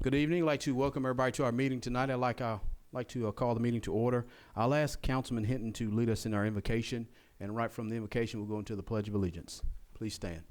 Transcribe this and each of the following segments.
Good evening. I'd like to welcome everybody to our meeting tonight. I'd like to call the meeting to order. I'll ask Councilman Hinton to lead us in our invocation, and right from the invocation, we'll go into the Pledge of Allegiance. Please stand.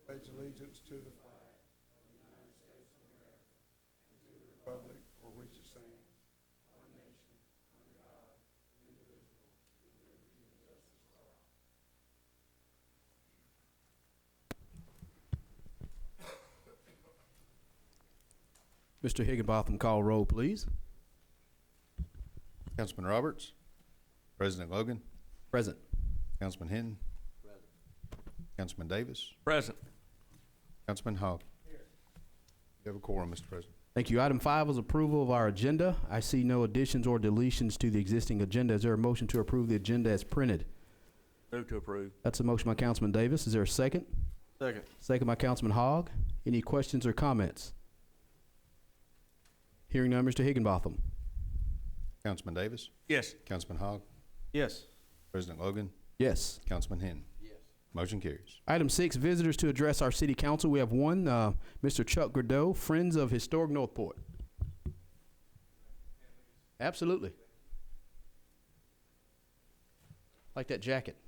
Pledge allegiance to the flag of the United States of America and to the republic for which it stands, one nation, under God, indivisible, with liberty and justice for all. Mr. Higginbotham, call roll, please. Councilman Roberts. President Logan. Present. Councilman Hinton. Present. Councilman Davis. Present. Councilman Hogg. Here. You have a quorum, Mr. President. Thank you. Item 5 is approval of our agenda. I see no additions or deletions to the existing agenda. Is there a motion to approve the agenda as printed? Move to approve. That's a motion by Councilman Davis. Is there a second? Second. Second by Councilman Hogg. Any questions or comments? Hearing none, Mr. Higginbotham. Councilman Davis. Yes. Councilman Hogg. Yes. President Logan. Yes. Councilman Hinton. Yes. Motion carries. Item 6, visitors to address our city council. We have one, Mr. Chuck Gradeau, Friends of Historic Northport. Absolutely. Like that jacket.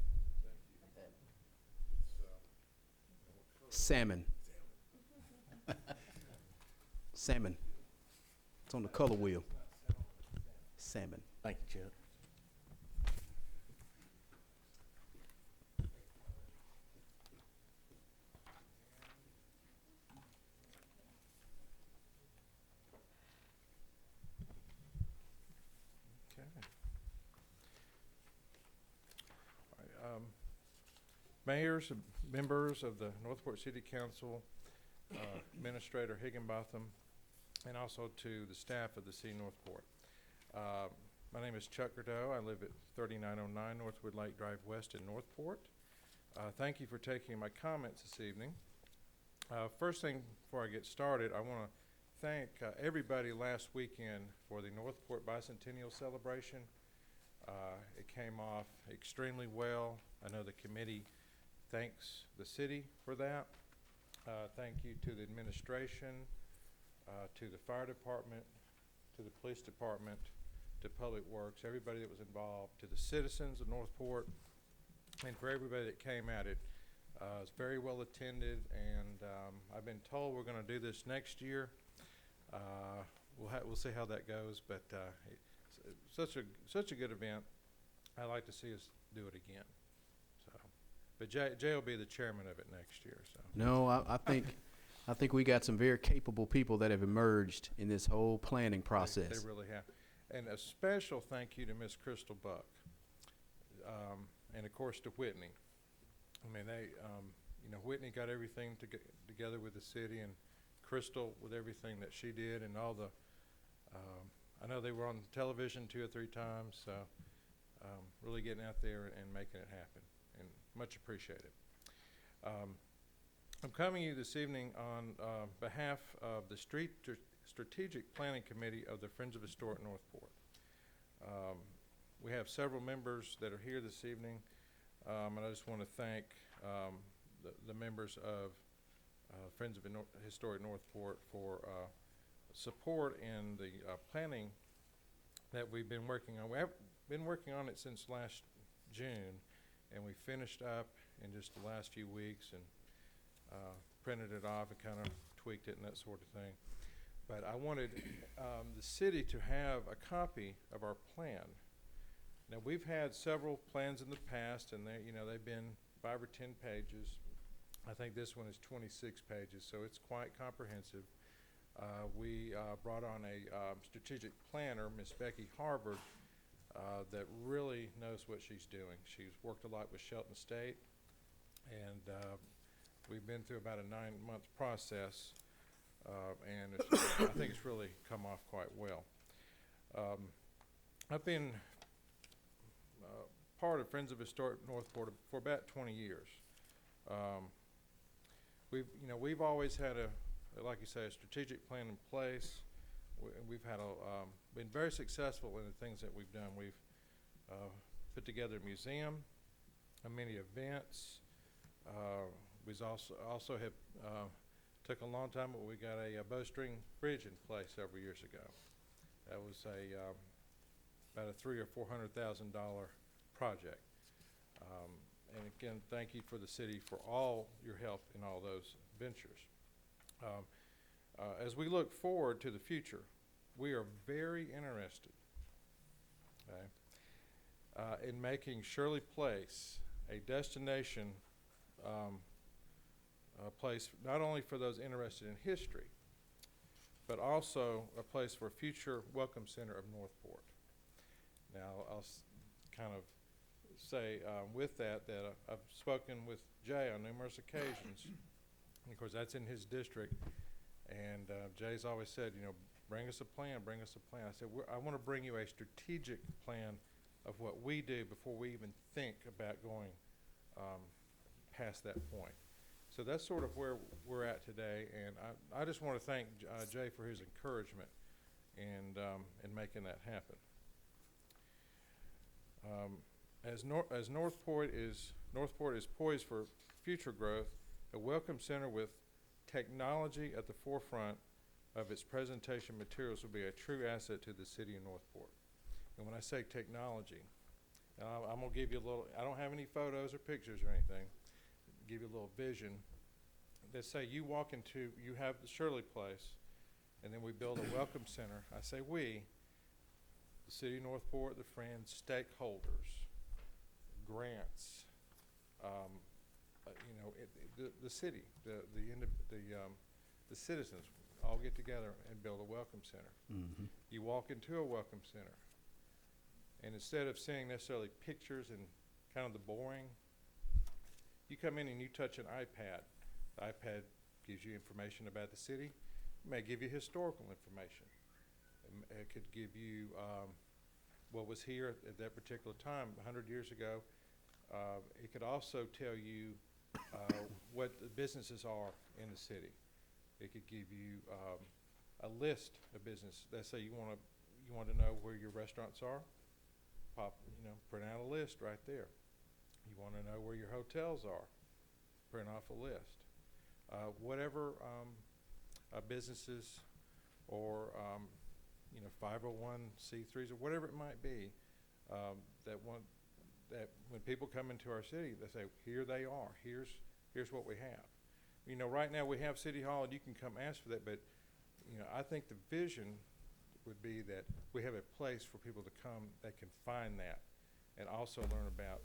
Salmon. Salmon. It's on the color wheel. Salmon. Thank you, Chuck. Mayors, members of the Northport City Council, Administrator Higginbotham, and also to the staff of the City of Northport. My name is Chuck Gradeau. I live at 3909 Northwood Lake Drive West in Northport. Thank you for taking my comments this evening. First thing before I get started, I want to thank everybody last weekend for the Northport Bicentennial Celebration. It came off extremely well. I know the committee thanks the city for that. Thank you to the administration, to the fire department, to the police department, to Public Works, everybody that was involved, to the citizens of Northport, and for everybody that came at it. It's very well attended, and I've been told we're going to do this next year. We'll see how that goes, but it's such a good event. I'd like to see us do it again. So, but Jay will be the chairman of it next year. So No, I think we got some very capable people that have emerged in this whole planning process. They really have. And a special thank you to Miss Crystal Buck, and of course to Whitney. I mean, Whitney got everything together with the city, and Crystal with everything that she did, and all the. I know they were on television 2 or 3 times, so really getting out there and making it happen, and much appreciated. I'm coming to you this evening on behalf of the Strategic Planning Committee of the Friends of Historic Northport. We have several members that are here this evening, and I just want to thank the members of Friends of Historic Northport for support in the planning that we've been working on. We have been working on it since last June, and we finished up in just the last few weeks and printed it off and kind of tweaked it and that sort of thing. But I wanted the city to have a copy of our plan. Now, we've had several plans in the past, and they've been 5 or 10 pages. I think this one is 26 pages, so it's quite comprehensive. We brought on a strategic planner, Miss Becky Harvard, that really knows what she's doing. She's worked a lot with Shelton State, and We've been through about a 9-month process, and I think it's really come off quite well. I've been part of Friends of Historic Northport for about 20 years. We've always had like you say, a strategic plan in place. We've had been very successful in the things that we've done. We've put together a museum, many events. We also have took a long time, but we got a bowstring bridge in place several years ago. That was about a $300,000 or $400,000 project. And again, thank you for the city for all your help in all those ventures. As we look forward to the future, we are very interested, okay, in making Shirley Place a destination place not only for those interested in history, but also a place for a future welcome center of Northport. Now, I'll kind of say with that I've spoken with Jay on numerous occasions. And of course, that's in his district. And Jay's always said, bring us a plan, bring us a plan. I said, I want to bring you a strategic plan of what we do before we even think about going past that point. So that's sort of where we're at today. And I just want to thank Jay for his encouragement and in making that happen. As Northport is poised for future growth, a welcome center with technology at the forefront of its presentation materials will be a true asset to the city of Northport. And when I say technology, I'm going to give you a little, I don't have any photos or pictures or anything, give you a little vision. Let's say you have the Shirley Place, and then we build a welcome center. I say we, the city of Northport, the Friends, stakeholders, grants, the city, the citizens all get together and build a welcome center. Mm-hmm. You walk into a welcome center, and instead of seeing necessarily pictures and kind of the boring, you come in and you touch an iPad. The iPad gives you information about the city. It may give you historical information. It could give you what was here at that particular time, 100 years ago. It could also tell you what the businesses are in the city. It could give you a list of business. Let's say you want to know where your restaurants are. Print out a list right there. You want to know where your hotels are. Print off a list. Whatever businesses or 501c3s or whatever it might be that when people come into our city, they say, here they are. Here's what we have. Right now we have City Hall, and you can come ask for that, but I think the vision would be that we have a place for people to come that can find that and also learn about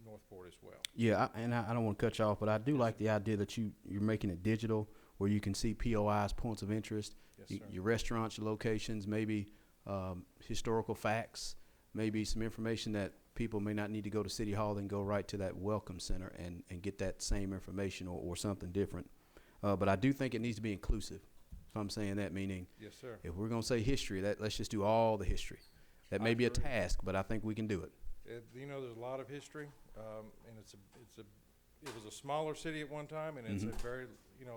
Northport as well. Yeah, I don't want to cut you off, but I do like the idea that you're making it digital, where you can see POIs, points of interest, Yes, sir. your restaurants, your locations, maybe historical facts, maybe some information that people may not need to go to City Hall and go right to that welcome center and get that same information or something different. But I do think it needs to be inclusive. If I'm saying that, meaning Yes, sir. if we're going to say history, let's just do all the history. That may be a agree. task, but I think we can do it. There's a lot of history, and it was a smaller city at one time, and it's Mhm. a very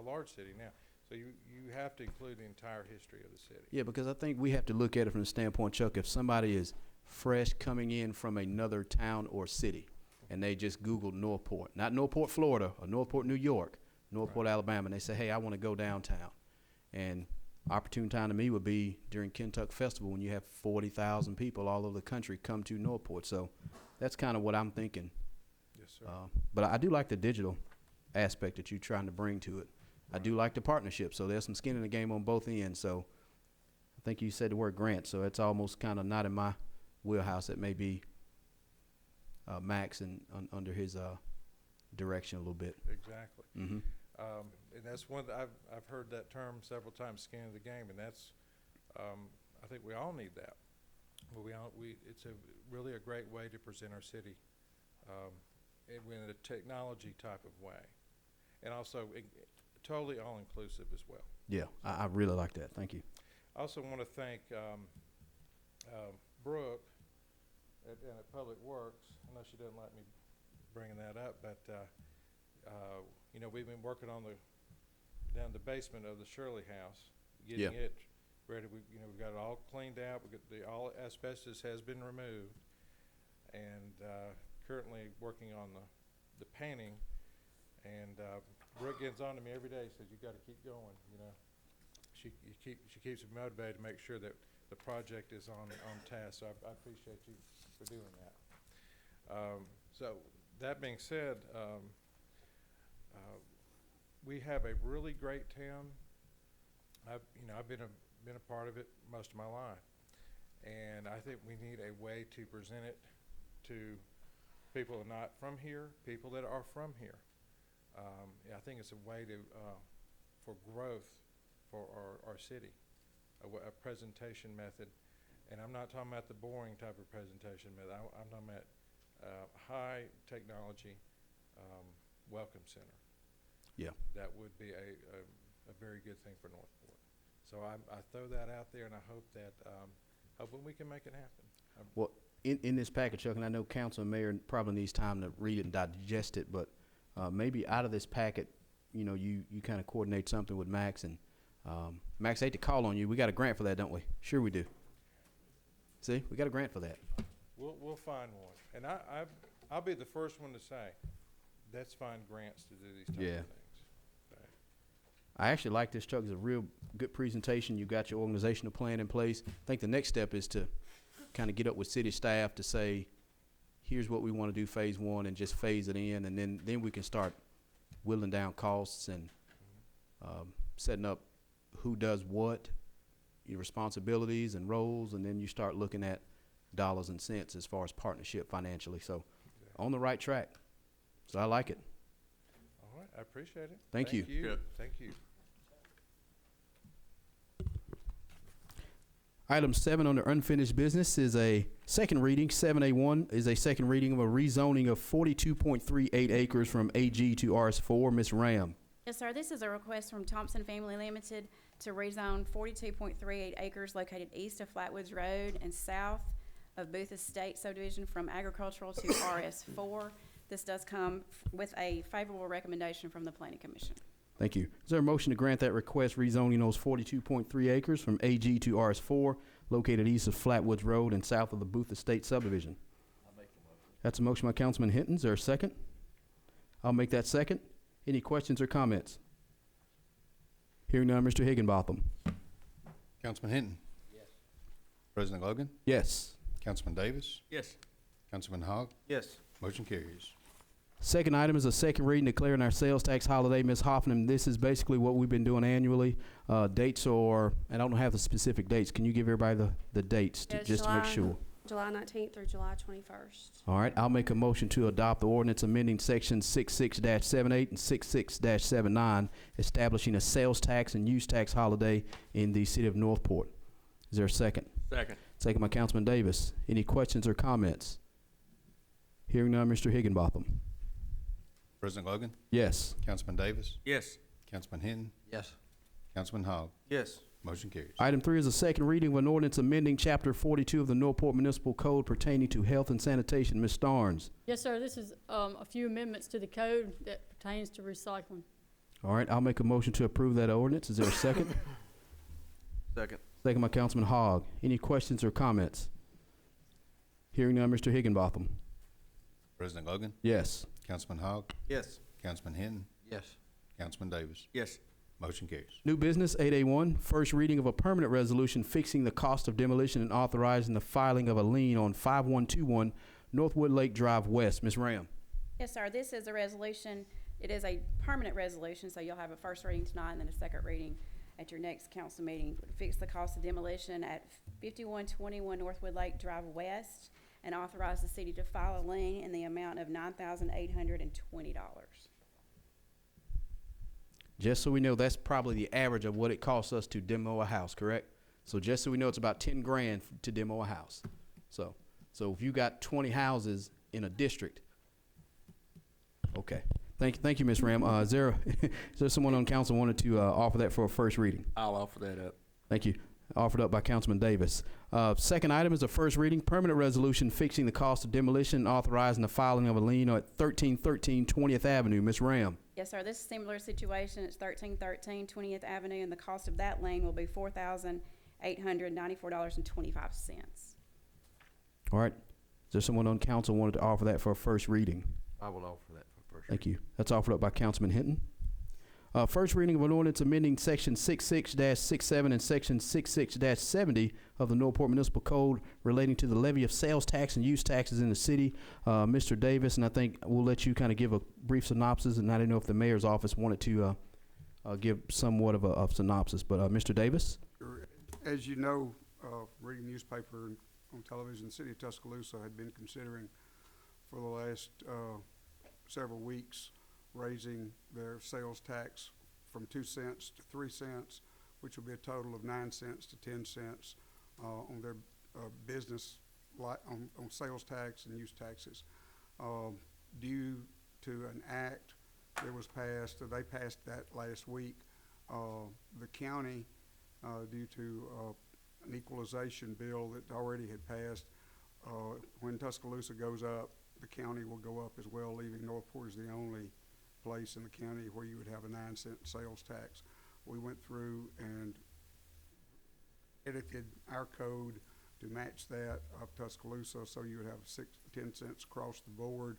large city now. So you have to include the entire history of the city. Yeah, because I think we have to look at it from the standpoint, Chuck, if somebody is fresh coming in from another town or city, and they just Googled Northport, not Northport, Florida, or Northport, New York, Northport, Right. Alabama, and they say, hey, I want to go downtown. And opportune time to me would be during Kentucky Festival when you have 40,000 people all over the country come to Northport. So that's kind of what I'm thinking. Yes, sir. But I do like the digital aspect that you're trying to bring to it. I do like the partnership. So there's some skin in the game on both ends. So I think you said the word grant. So it's almost kind of not in my wheelhouse. It may be Max and under his direction a little bit. Exactly. Mm-hmm. And that's one that I've heard that term several times, skin of the game, and that's I think we all need that. But it's really a great way to present our city in a technology type of way. And also totally all-inclusive as well. Yeah, I really like that. Thank you. I also want to thank Brooke at Public Works. I know she doesn't like me bringing that up, but you know, we've been working on down the basement of the Shirley House, getting it ready. We've got it all cleaned out. All asbestos has been removed, and currently working on the painting. And Brooke gets on to me every day. Says, "You got to keep going." You know, she keeps me motivated to make sure that the project is on task. So I appreciate you for doing that. So that being said, we have a really great town. I've been a part of it most of my life, and I think we need a way to present it to people who are not from here, people that are from here. I think it's a way to for growth for our city, a presentation method. And I'm not talking about the boring type of presentation method. I'm talking about high technology welcome center. Yeah. That would be a very good thing for Northport. So I throw that out there, and I hope that hoping we can make it happen. Well, in this package, Chuck, and I know council and mayor probably needs time to read it and digest it, but maybe out of this packet, you know, you kind of coordinate something with Max. And Max, I hate to call on you. We got a grant for that, don't we? Sure we do. See, we got a grant for that. We'll find one. And I'll be the first one to say, let's find grants to do these type of things. Okay. I actually like this, Chuck. It's a real good presentation. You got your organizational plan in place. I think the next step is to kind of get up with city staff to say, here's what we want to do phase one, and just phase it in, and then we can start whittling down costs and setting up who does what, your responsibilities and roles, and then you start looking at dollars and cents as far as partnership financially. So on the right track. So I like it. All right, I appreciate it. Thank you. Good. Thank you. Item 7 under unfinished business is a second reading. 7A1 is a second reading of a rezoning of 42.38 acres from AG to RS4. Ms. Ram. Yes, sir. This is a request from Thompson Family Limited to rezone 42.38 acres located east of Flatwoods Road and south of Booth Estate subdivision from agricultural to RS4. This does come with a favorable recommendation from the Planning Commission. Thank you. Is there a motion to grant that request rezoning those 42.3 acres from AG to RS4 located east of Flatwoods Road and south of the Booth Estate subdivision? I'll make the motion. That's a motion by Councilman Hinton. Is there a second? I'll make that second. Any questions or comments? Hearing none, Mr. Higginbotham. Councilman Hinton. Yes. President Logan. Yes. Councilman Davis. Yes. Councilman Hogg. Yes. Motion carries. Second item is a second reading declaring our sales tax holiday. Ms. Hoffman, this is basically what we've been doing annually. Dates are, and I don't have the specific dates. Can you give everybody the dates Yes, just to make sure? July 19th through July 21st. All right, I'll make a motion to adopt the ordinance amending sections 66-78 and 66-79, establishing a sales tax and use tax holiday in the city of Northport. Is there a second? Second. Second by Councilman Davis. Any questions or comments? Hearing none, Mr. Higginbotham. President Logan. Yes. Councilman Davis. Yes. Councilman Hinton. Yes. Councilman Hogg. Yes. Motion carries. Item 3 is a second reading of an ordinance amending Chapter 42 of the Northport Municipal Code pertaining to health and sanitation. Ms. Starnes. Yes, sir. This is a few amendments to the code that pertains to recycling. All right, I'll make a motion to approve that ordinance. Is there a second? Second. Second by Councilman Hogg. Any questions or comments? Hearing none, Mr. Higginbotham. President Logan. Yes. Councilman Hogg. Yes. Councilman Hinton. Yes. Councilman Davis. Yes. Motion carries. New business 8A1, first reading of a permanent resolution fixing the cost of demolition and authorizing the filing of a lien on 5121 Northwood Lake Drive West. Ms. Ram. Yes, sir. This is a resolution. It is a permanent resolution, so you'll have a first reading tonight and then a second reading at your next council meeting. Fix the cost of demolition at 5121 Northwood Lake Drive West and authorize the city to file a lien in the amount of $9,820. Just so we know, that's probably the average of what it costs us to demo a house, correct? So just so we know, it's about 10 grand to demo a house. So if you got 20 houses in a district, Okay. Thank you, Ms. Ram. Is there someone on council wanted to offer that for a first reading? I'll offer that up. Thank you. Offered up by Councilman Davis. Second item is a first reading permanent resolution fixing the cost of demolition and authorizing the filing of a lien at 1313 20th Avenue. Ms. Ram. Yes, sir. This is a similar situation. It's 1313 20th Avenue, and the cost of that lien will be $4,894.25. All right. Is there someone on council wanted to offer that for a first reading? I will offer that for first. Thank you. That's offered up by Councilman Hinton. First reading of an ordinance amending section 66-67 and section 66-70 of the Northport Municipal Code relating to the levy of sales tax and use taxes in the city. Mr. Davis, and I think we'll let you kind of give a brief synopsis, and I didn't know if the mayor's office wanted to give somewhat of a synopsis, but Mr. Davis? Sure. As you know, reading newspaper and on television, the city of Tuscaloosa had been considering for the last several weeks raising their sales tax from 2 cents to 3 cents, which will be a total of 9 cents to 10 cents on their business on sales tax and use taxes. Due to an act that was passed, they passed that last week, the county, due to an equalization bill that already had passed, when Tuscaloosa goes up, the county will go up as well, leaving Northport as the only place in the county where you would have a 9-cent sales tax. We went through and edited our code to match that of Tuscaloosa, so you would have 10 cents across the board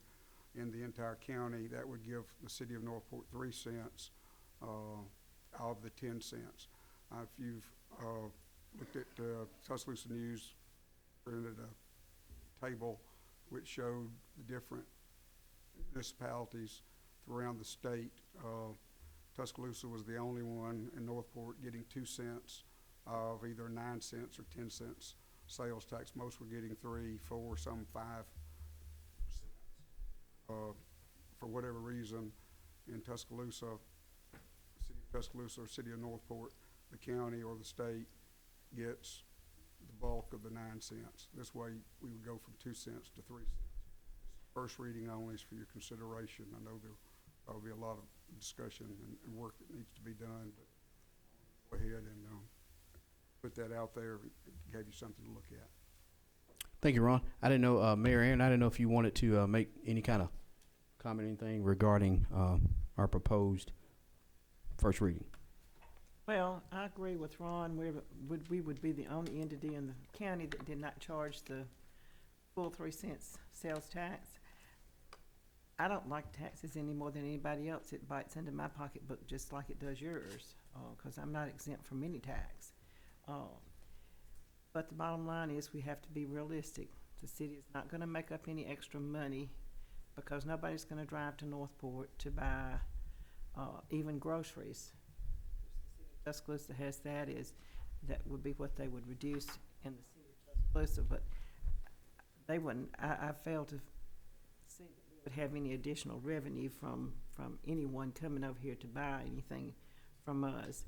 in the entire county. That would give the city of Northport 3 cents of the 10 cents. If you've looked at Tuscaloosa News, printed a table which showed the different municipalities around the state. Tuscaloosa was the only one in Northport getting 2 cents of either 9 cents or 10 cents sales tax. Most were getting 3, 4, some 5 cents. For whatever reason, in Tuscaloosa, the city of Tuscaloosa or city of Northport, the county or the state gets the bulk of the 9 cents. This way, we would go from 2 cents to 3 cents. First reading only is for your consideration. I know there'll probably be a lot of discussion and work that needs to be done, but go ahead and put that out there and give you something to look at. Thank you, Ron. I didn't know, Mayor Aaron, I didn't know if you wanted to make any kind of comment, anything regarding our proposed first reading. Well, I agree with Ron. We would be the only entity in the county that did not charge the full 3 cents sales tax. I don't like taxes any more than anybody else. It bites into my pocketbook just like it does yours, because I'm not exempt from any tax. But the bottom line is we have to be realistic. The city is not going to make up any extra money because nobody's going to drive to Northport to buy even groceries. Tuscaloosa has that would be what they would reduce in the city of Tuscaloosa, but they wouldn't. I fail to see that we would have any additional revenue from anyone coming over here to buy anything from us.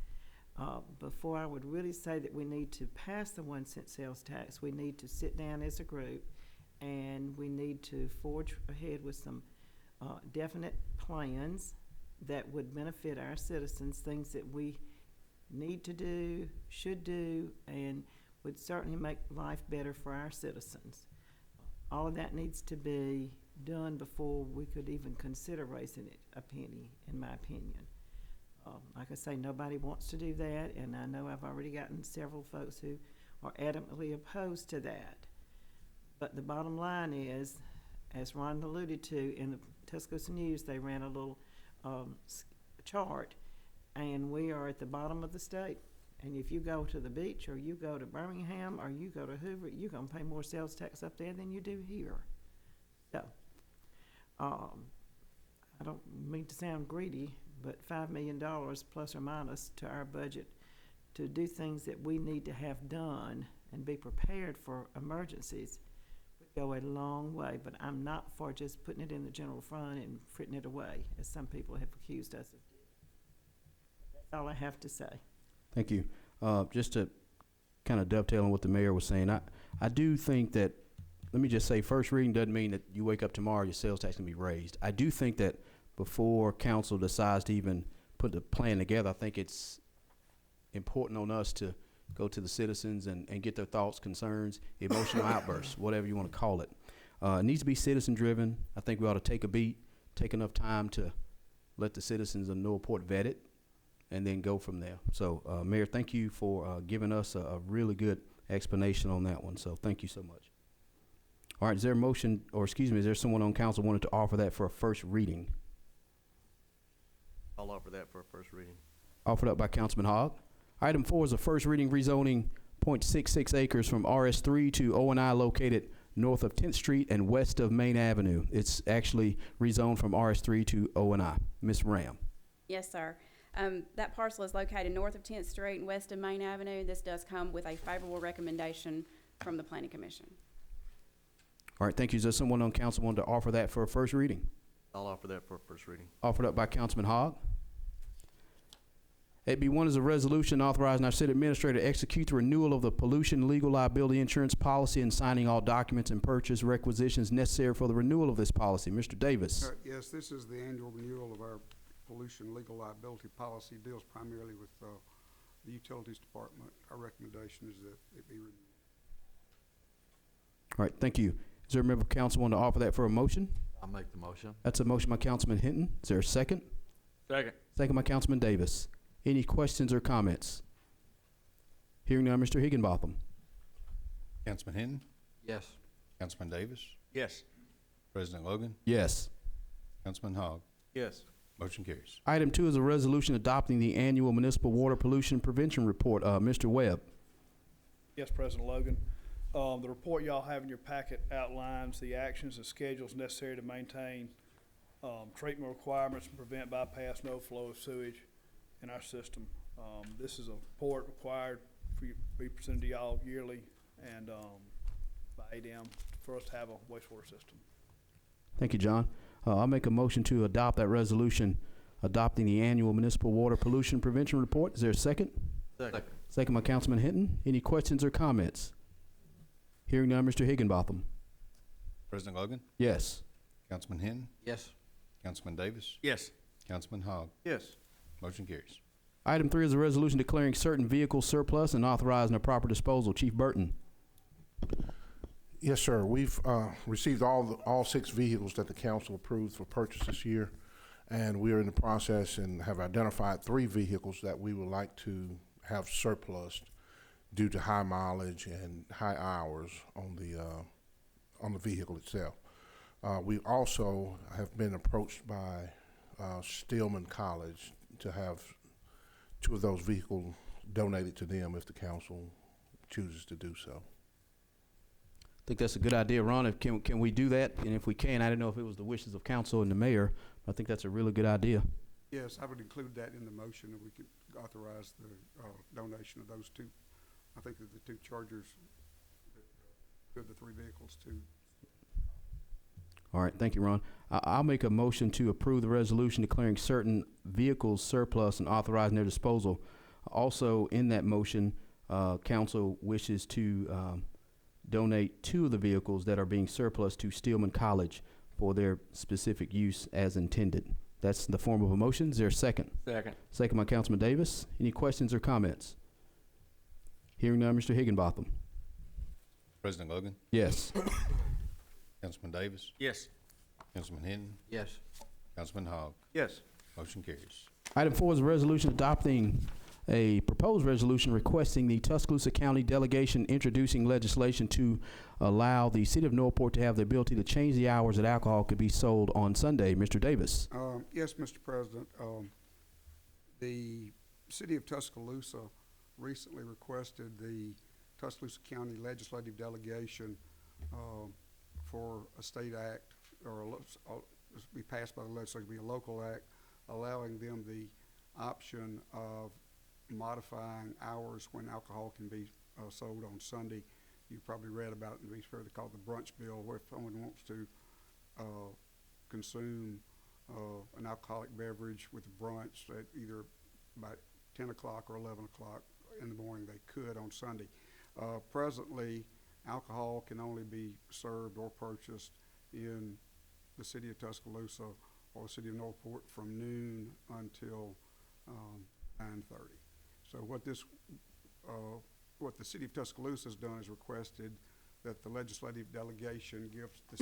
Before I would really say that we need to pass the 1 cent sales tax, we need to sit down as a group and we need to forge ahead with some definite plans that would benefit our citizens, things that we need to do, should do, and would certainly make life better for our citizens. All of that needs to be done before we could even consider raising it a penny, in my opinion. Like I say, nobody wants to do that, and I know I've already gotten several folks who are adamantly opposed to that. But the bottom line is, as Ron alluded to, in the Tuscaloosa News, they ran a little chart, and we are at the bottom of the state. And if you go to the beach, or you go to Birmingham, or you go to Hoover, you're going to pay more sales tax up there than you do here. So, I don't mean to sound greedy, but $5 million plus or minus to our budget to do things that we need to have done and be prepared for emergencies would go a long way. But I'm not for just putting it in the general fund and fritting it away, as some people have accused us of doing. That's all I have to say. Thank you. Just to kind of dovetail on what the mayor was saying, I do think that, let me just say, first reading doesn't mean that you wake up tomorrow, your sales tax can be raised. I do think that before council decides to even put the plan together, I think it's important on us to go to the citizens and get their thoughts, concerns, emotional outbursts, whatever you want to call it. It needs to be citizen-driven. I think we ought to take a beat, take enough time to let the citizens of Northport vet it, and then go from there. So, Mayor, thank you for giving us a really good explanation on that one. So thank you so much. All right, is there a motion, or excuse me, is there someone on council wanted to offer that for a first reading? I'll offer that for a first reading. Offered up by Councilman Hogg. Item 4 is a first reading rezoning .66 acres from RS3 to O&I located north of 10th Street and west of Main Avenue. It's actually rezoned from RS3 to O&I. Ms. Ram. Yes, sir. That parcel is located north of 10th Street and west of Main Avenue. This does come with a favorable recommendation from the Planning Commission. All right, thank you. Is there someone on council wanted to offer that for a first reading? I'll offer that for a first reading. Offered up by Councilman Hogg. 8B1 is a resolution authorizing our city administrator to execute the renewal of the pollution legal liability insurance policy and signing all documents and purchase requisitions necessary for the renewal of this policy. Mr. Davis. Yes, this is the annual renewal of our pollution legal liability policy. Deals primarily with the Utilities Department. Our recommendation is that it be renewed. All right, thank you. Is there a member of council want to offer that for a motion? I'll make the motion. That's a motion by Councilman Hinton. Is there a second? Second. Second by Councilman Davis. Any questions or comments? Hearing none, Mr. Higginbotham. Councilman Hinton, Yes. Councilman Davis, Yes. President Logan, Yes. Councilman Hogg. Yes. Motion carries. Item 2 is a resolution adopting the annual municipal water pollution prevention report. Mr. Webb. Yes, President Logan. The report y'all have in your packet outlines the actions and schedules necessary to maintain treatment requirements and prevent bypass and overflow of sewage in our system. This is a report required for you to be presented to y'all yearly and by ADM for us to have a wastewater system. Thank you, John. I'll make a motion to adopt that resolution adopting the annual municipal water pollution prevention report. Is there a second? Second. Second by Councilman Hinton. Any questions or comments? Hearing none, Mr. Higginbotham. President Logan, Yes. Councilman Hinton, Yes. Councilman Davis, Yes. Councilman Hogg. Yes. Motion carries. Item 3 is a resolution declaring certain vehicles surplus and authorizing their proper disposal. Chief Burton. Yes, sir. We've received all 6 vehicles that the council approved for purchase this year, and we are in the process and have identified 3 vehicles that we would like to have surplus due to high mileage and high hours on the vehicle itself. We also have been approached by Stillman College to have 2 of those vehicles donated to them if the council chooses to do so. I think that's a good idea, Ron. Can we do that? And if we can, I didn't know if it was the wishes of council and the mayor. But I think that's a really good idea. Yes, I would include that in the motion, and we could authorize the donation of those 2. I think that the 2 Chargers, the 3 vehicles too. All right, thank you, Ron. I'll make a motion to approve the resolution declaring certain vehicles surplus and authorizing their disposal. Also, in that motion, council wishes to donate 2 of the vehicles that are being surplus to Stillman College for their specific use as intended. That's the form of a motion. Is there a second? Second. Second by Councilman Davis. Any questions or comments? Hearing none, Mr. Higginbotham. President Logan, Yes. Councilman Davis, Yes. Councilman Hinton, Yes. Councilman Hogg. Yes. Motion carries. Item 4 is a resolution adopting a proposed resolution requesting the Tuscaloosa County delegation introducing legislation to allow the city of Northport to have the ability to change the hours that alcohol could be sold on Sunday. Mr. Davis. Yes, Mr. President. The city of Tuscaloosa recently requested the Tuscaloosa County legislative delegation for a state act or be passed by the legislature, be a local act, allowing them the option of modifying hours when alcohol can be sold on Sunday. You probably read about it in the newspaper called the brunch bill, where if someone wants to consume an alcoholic beverage with a brunch at either about 10 o'clock or 11 o'clock in the morning, they could on Sunday. Presently, alcohol can only be served or purchased in the city of Tuscaloosa for the city of Northport from noon until 9:30. So what the city of Tuscaloosa has done is requested that the legislative delegation gives the